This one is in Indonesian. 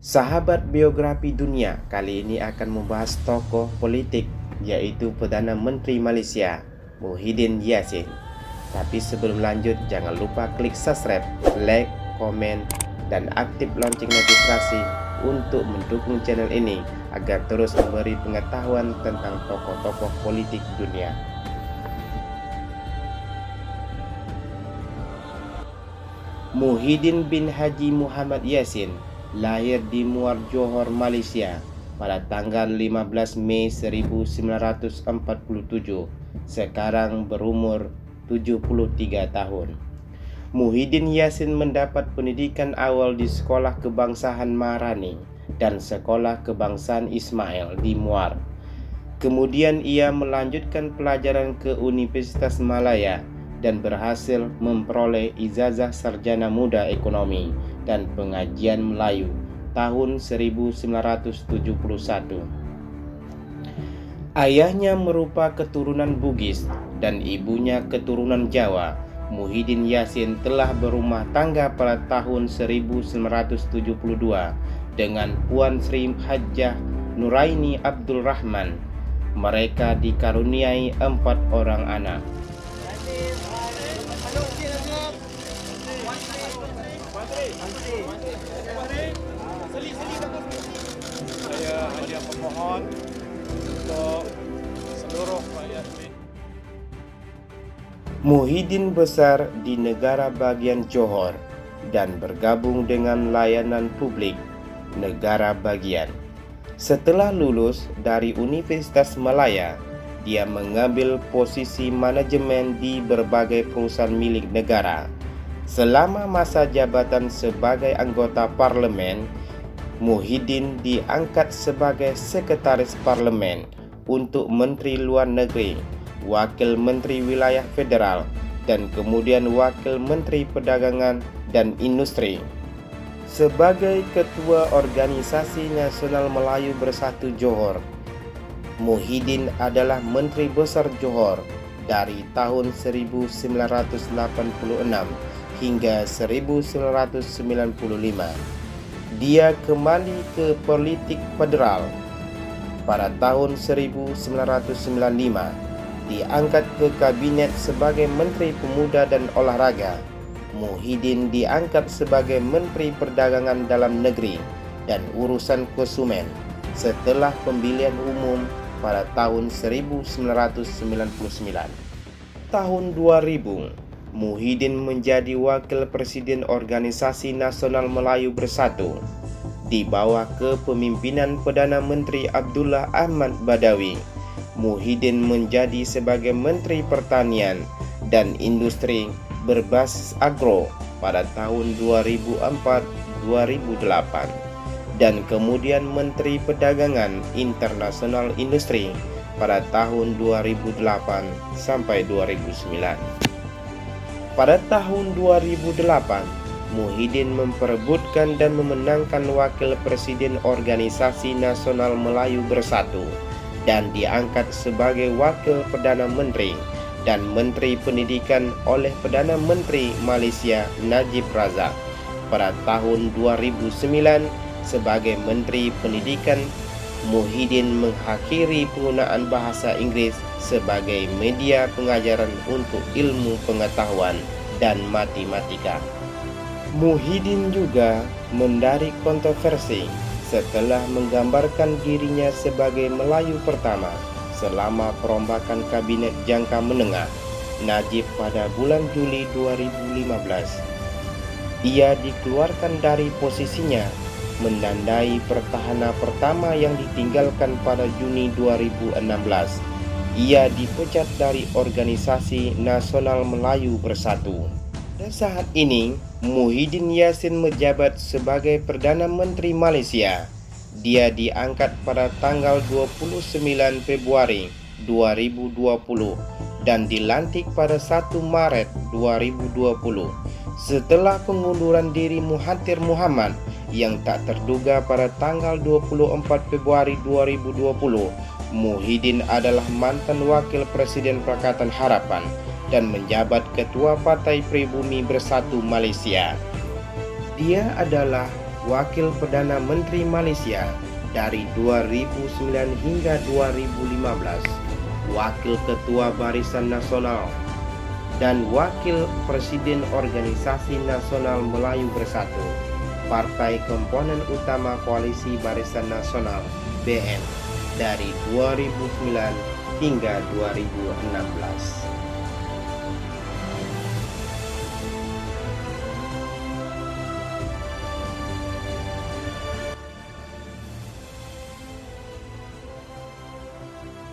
Sahabat biografi dunia kali ini akan membahas tokoh politik yaitu Perdana Menteri Malaysia Muhyiddin Yassin. Tapi sebelum lanjut jangan lupa klik subscribe, like, komen, dan aktif lonceng notifikasi untuk mendukung channel ini agar terus memberi pengetahuan tentang tokoh-tokoh politik dunia. Muhyiddin bin Haji Muhammad Yassin lahir di Muar Johor, Malaysia pada tanggal 15 Mei 1947. Sekarang berumur 73 tahun. Muhyiddin Yassin mendapat pendidikan awal di Sekolah Kebangsaan Maharani dan Sekolah Kebangsaan Ismail di Muar. Kemudian ia melanjutkan pelajaran ke Universitas Malaya dan berhasil memperoleh ijazah sarjana muda ekonomi dan pengajian Melayu tahun 1971. Ayahnya merupakan keturunan Bugis dan ibunya keturunan Jawa. Muhyiddin Yassin telah berumah tangga pada tahun 1972 dengan Puan Sri Hajjah Nuraini Abdul Rahman. Mereka dikaruniai 4 orang anak. Saya hanya memohon untuk seluruh rakyat ini. Muhyiddin besar di negara bagian Johor dan bergabung dengan layanan publik negara bagian. Setelah lulus dari Universitas Malaya, dia mengambil posisi manajemen di berbagai perusahaan milik negara. Selama masa jabatan sebagai anggota parlemen, Muhyiddin diangkat sebagai sekretaris parlemen untuk Menteri Luar Negeri, Wakil Menteri Wilayah Federal, dan kemudian Wakil Menteri Perdagangan dan Industri. Sebagai Ketua Organisasi Nasional Melayu Bersatu Johor, Muhyiddin adalah Menteri Besar Johor dari tahun 1986 hingga 1995. Dia kembali ke politik federal pada tahun 1995. Diangkat ke kabinet sebagai Menteri Pemuda dan Olahraga. Muhyiddin diangkat sebagai Menteri Perdagangan Dalam Negeri dan Urusan Konsumen setelah pemilihan umum pada tahun 1999. Tahun 2000, Muhyiddin menjadi Wakil Presiden Organisasi Nasional Melayu Bersatu di bawah kepemimpinan Perdana Menteri Abdullah Ahmad Badawi. Muhyiddin menjadi sebagai Menteri Pertanian dan Industri berbasis agro pada tahun 2004-2008 dan kemudian Menteri Perdagangan Internasional Industri pada tahun 2008 sampai 2009. Pada tahun 2008, Muhyiddin memperebutkan dan memenangkan Wakil Presiden Organisasi Nasional Melayu Bersatu dan diangkat sebagai Wakil Perdana Menteri dan Menteri Pendidikan oleh Perdana Menteri Malaysia Najib Razak. Pada tahun 2009, sebagai Menteri Pendidikan, Muhyiddin mengakhiri penggunaan bahasa Inggris sebagai media pengajaran untuk ilmu pengetahuan dan matematika. Muhyiddin juga mendarik kontroversi setelah menggambarkan dirinya sebagai Melayu pertama selama perombakan kabinet jangka menengah Najib pada bulan Juli 2015. Ia dikeluarkan dari posisinya menandai pertahanan pertama yang ditinggalkan pada Juni 2016. Ia dipecat dari Organisasi Nasional Melayu Bersatu. Pada saat ini, Muhyiddin Yassin menjabat sebagai Perdana Menteri Malaysia. Dia diangkat pada tanggal 29 Februari 2020 dan dilantik pada 1 Maret 2020. Setelah pengunduran diri Mahathir Mohamad yang tak terduga pada tanggal 24 Februari 2020, Muhyiddin adalah mantan Wakil Presiden Pakatan Harapan dan menjabat Ketua Partai Pribumi Bersatu Malaysia. Dia adalah Wakil Perdana Menteri Malaysia dari 2009 hingga 2015, Wakil Ketua Barisan Nasional, dan Wakil Presiden Organisasi Nasional Melayu Bersatu, partai komponen utama Koalisi Barisan Nasional (BN) dari 2009 hingga 2016.